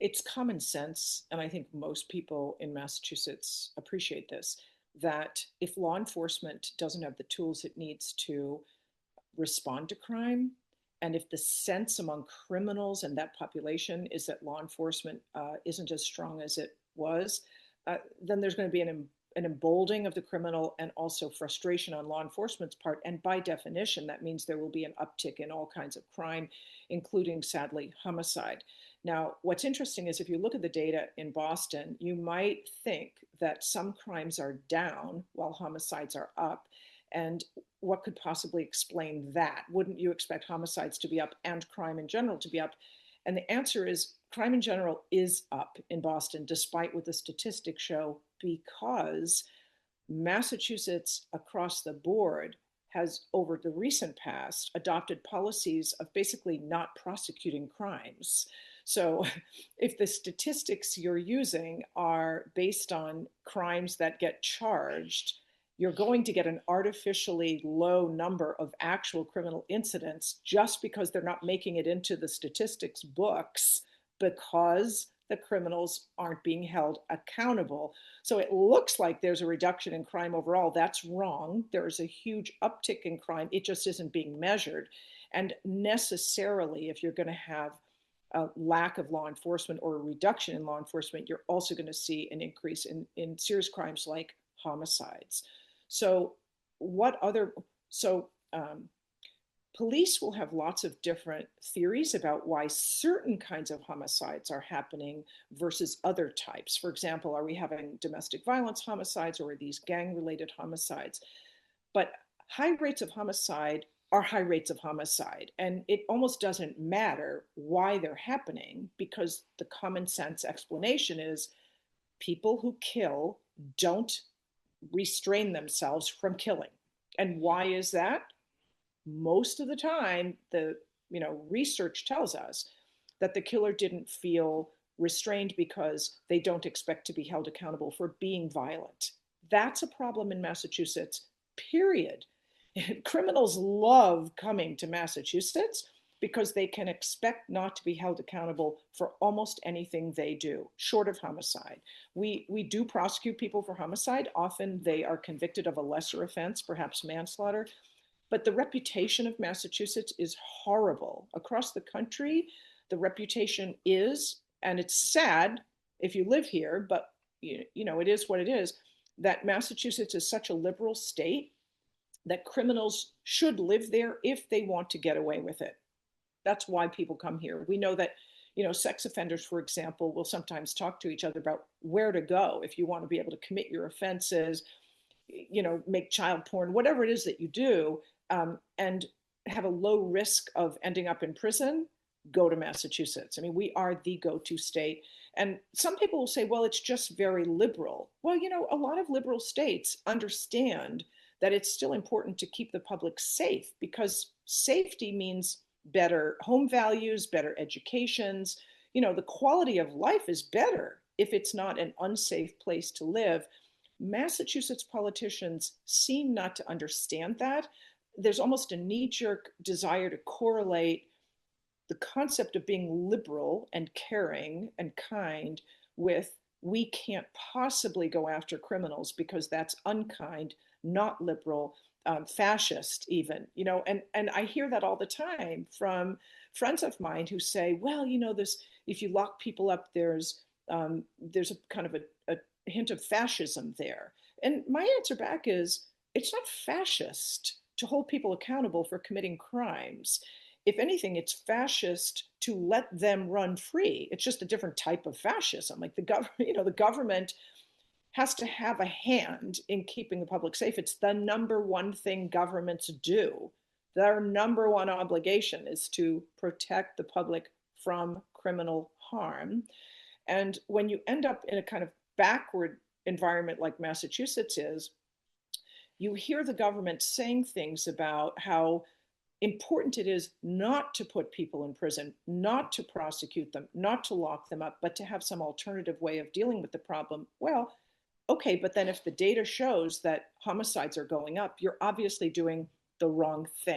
It's common sense, and I think most people in Massachusetts appreciate this, that if law enforcement doesn't have the tools it needs to respond to crime, and if the sense among criminals and that population is that law enforcement isn't as strong as it was, then there's going to be an emboldening of the criminal and also frustration on law enforcement's part. And by definition, that means there will be an uptick in all kinds of crime, including, sadly, homicide. Now, what's interesting is if you look at the data in Boston, you might think that some crimes are down while homicides are up. And what could possibly explain that? Wouldn't you expect homicides to be up and crime in general to be up? And the answer is crime in general is up in Boston, despite what the statistics show, because Massachusetts across the board has, over the recent past, adopted policies of basically not prosecuting crimes. So if the statistics you're using are based on crimes that get charged, you're going to get an artificially low number of actual criminal incidents just because they're not making it into the statistics books because the criminals aren't being held accountable. So it looks like there's a reduction in crime overall. That's wrong. There's a huge uptick in crime. It just isn't being measured. And necessarily, if you're going to have a lack of law enforcement or a reduction in law enforcement, you're also going to see an increase in serious crimes like homicides. So what other, so police will have lots of different theories about why certain kinds of homicides are happening versus other types. For example, are we having domestic violence homicides or are these gang-related homicides? But high rates of homicide are high rates of homicide. And it almost doesn't matter why they're happening because the common sense explanation is people who kill don't restrain themselves from killing. And why is that? Most of the time, the research tells us that the killer didn't feel restrained because they don't expect to be held accountable for being violent. That's a problem in Massachusetts, period. Criminals love coming to Massachusetts because they can expect not to be held accountable for almost anything they do, short of homicide. We do prosecute people for homicide. Often they are convicted of a lesser offense, perhaps manslaughter. But the reputation of Massachusetts is horrible. Across the country, the reputation is, and it's sad if you live here, but it is what it is, that Massachusetts is such a liberal state that criminals should live there if they want to get away with it. That's why people come here. We know that, sex offenders, for example, will sometimes talk to each other about where to go if you want to be able to commit your offenses, make child porn, whatever it is that you do, and have a low risk of ending up in prison, go to Massachusetts. I mean, we are the go-to state. And some people will say, well, it's just very liberal. Well, a lot of liberal states understand that it's still important to keep the public safe because safety means better home values, better educations. The quality of life is better if it's not an unsafe place to live. Massachusetts politicians seem not to understand that. There's almost a knee-jerk desire to correlate the concept of being liberal and caring and kind with we can't possibly go after criminals because that's unkind, not liberal, fascist even, and I hear that all the time from friends of mine who say, well, this, if you lock people up, there's a kind of a hint of fascism there. And my answer back is, it's not fascist to hold people accountable for committing crimes. If anything, it's fascist to let them run free. It's just a different type of fascism. Like the government has to have a hand in keeping the public safe. It's the number one thing governments do. Their number one obligation is to protect the public from criminal harm. And when you end up in a kind of backward environment like Massachusetts is, you hear the government saying things about how important it is not to put people in prison, not to prosecute them, not to lock them up, but to have some alternative way of dealing with the problem. Well, okay, but then if the data shows that homicides are going up, you're obviously doing the wrong thing.